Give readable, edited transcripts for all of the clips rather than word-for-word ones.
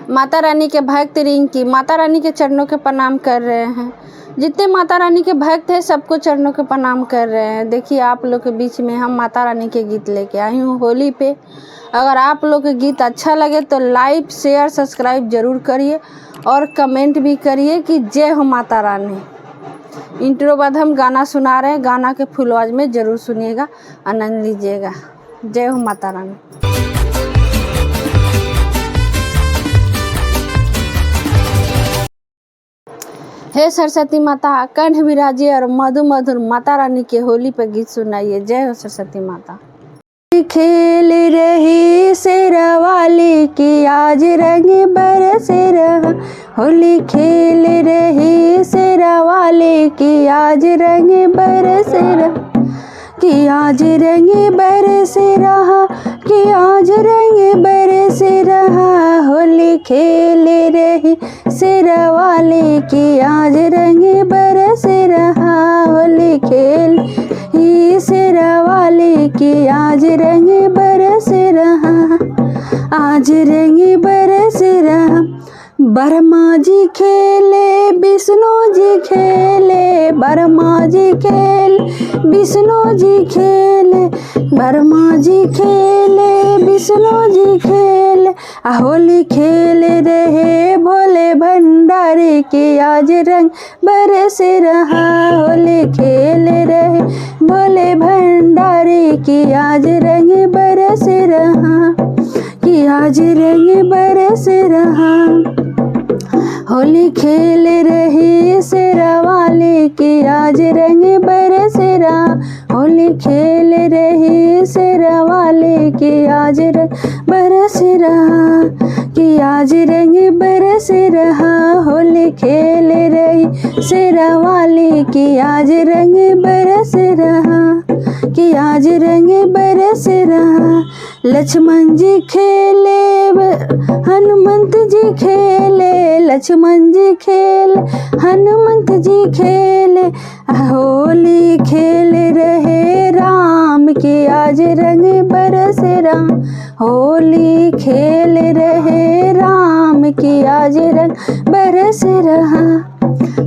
माता रानी के भक्त रिंकी माता रानी के चरणों के प्रणाम कर रहे हैं। जितने माता रानी के भक्त हैं सबको चरणों के प्रणाम कर रहे हैं। देखिए आप लोग के बीच में हम माता रानी के गीत लेके आई हूँ होली पे। अगर आप लोग के गीत अच्छा लगे तो लाइक शेयर सब्सक्राइब ज़रूर करिए और कमेंट भी करिए कि जय हो माता रानी। इंट्रो बाद हम गाना सुना रहे हैं, गाना के फुल आवाज में ज़रूर सुनिएगा, आनंद लीजिएगा। जय हो माता रानी। हे सरस्वती माता कंठ विराजिए और मधु मधुर माता रानी के होली पे गीत सुनाइए। जय हो सरस्वती माता। खेल रही शेरा वाली की आज रंग बरस रहा, होली खेल रही शेरा वाली की आज रंग बरस रहा, कि आज रंग बरस रहा, कि आज रंग बरस रहा, होली खेल रही शेरा वाली की आज रंग बरस रहा, होली खेल ही शेरा वाली की आज रंग बरस रहा, आज रंग बरस रहा। ब्रह्मा जी खेले विष्णु जी खेले, ब्रह्मा जी खेले विष्णु जी खेले, ब्रह्मा जी खेले विष्णु जी खेले, होली खेल रहे भोले भंडारी की आज रंग बरस रहा, होली खेल रहे भोले भंडारी की आज रंग बरस रहा, कि आज रंग बरस रहा, होली खेल रही शेरा वाली की आज रंग बरस रहा, होली खेल रही शेरा वाली की आज रंग बरस रहा, कि आज रंग बरस रहा, होली खेल रही शेरा वाली की आज रंग बरस रहा, कि आज रंग बरस रहा। लक्ष्मण जी खेले हनुमंत जी खेले, लक्ष्मण जी खेले हनुमंत जी खेले, होली खेल रहे राम की आज रंग बरस रहा, होली खेल रहे राम की आज रंग बरस रहा,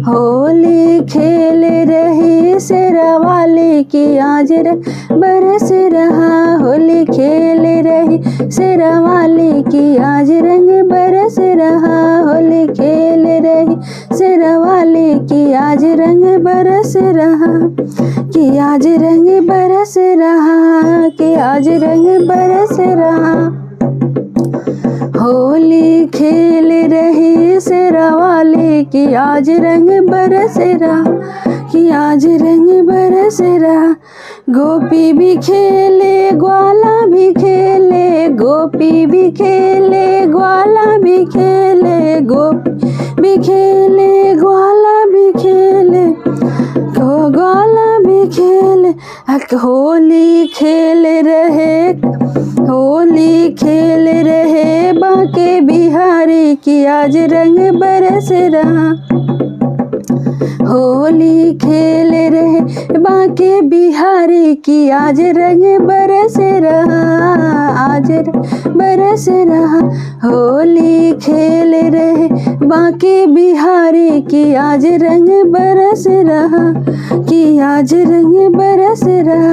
होली खेल रही शेरा वाली की आज रंग बरस रहा, होली खेल रही शेरा वाली की आज रंग बरस रहा, होली खेल रही शेरा वाली की आज रंग बरस रहा, कि आज रंग बरस रहा, कि आज रंग बरस रहा, होली खेल रही शेरा वाली की आज रंग बरस रहा, कि आज रंग बरस रहा। गोपी भी खेले ग्वाला भी खेले, गोपी भी खेले ग्वाला भी खेले, गोपी भी खेले ग्वाला भी खेले, ग्वाला भी खेले, होली खेल रहे, होली खेल रहे बांके बिहारी की आज रंग बरस रहा, होली खेल रहे बांके बिहारी की आज रंग बरस रहा, आज बरस रहा, होली खेल रहे बांके बिहारी की आज रंग बरस रहा, कि आज रंग बरस रहा,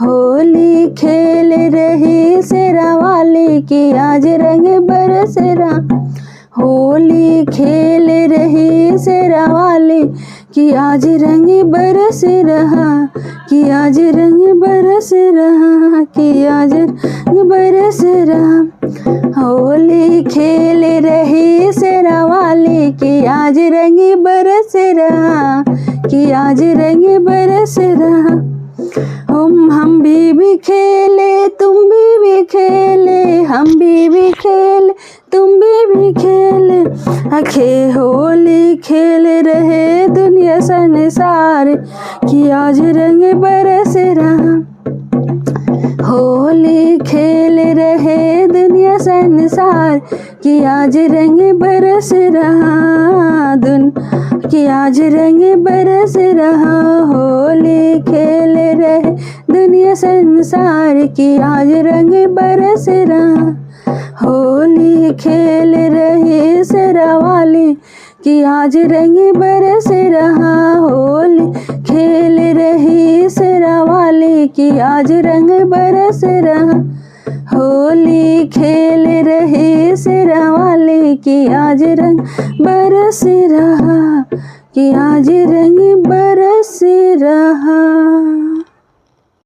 होली खेल रही शेरा वाली की आज रंग बरस रहा, होली खेल रही शेरा वाली कि आज रंग बरस रहा, कि आज रंग बरस रहा, कि आज रंग बरस रहा, होली खेल रही शेरा वाली कि आज रंग बरस रहा, कि आज रंग बरस रहा। हम भी खेले तुम भी खेले, हम भी खेले तुम भी खेले, आखे होली खेल रहे दुनिया संसार कि आज रंग बरस रहा, होली खेल रहे दुनिया संसार कि आज रंग बरस रहा, कि आज रंग बरस रहा, होली खेल रहे दुनिया संसार की आज रंग बरस रहा, होली खेल रहे कि आज रंग बरस रहा, होली खेल रही शेरावाली कि आज रंग बरस रहा, होली खेल रही शेरावाली कि आज रंग बरस रहा, कि आज रंग बरस रहा।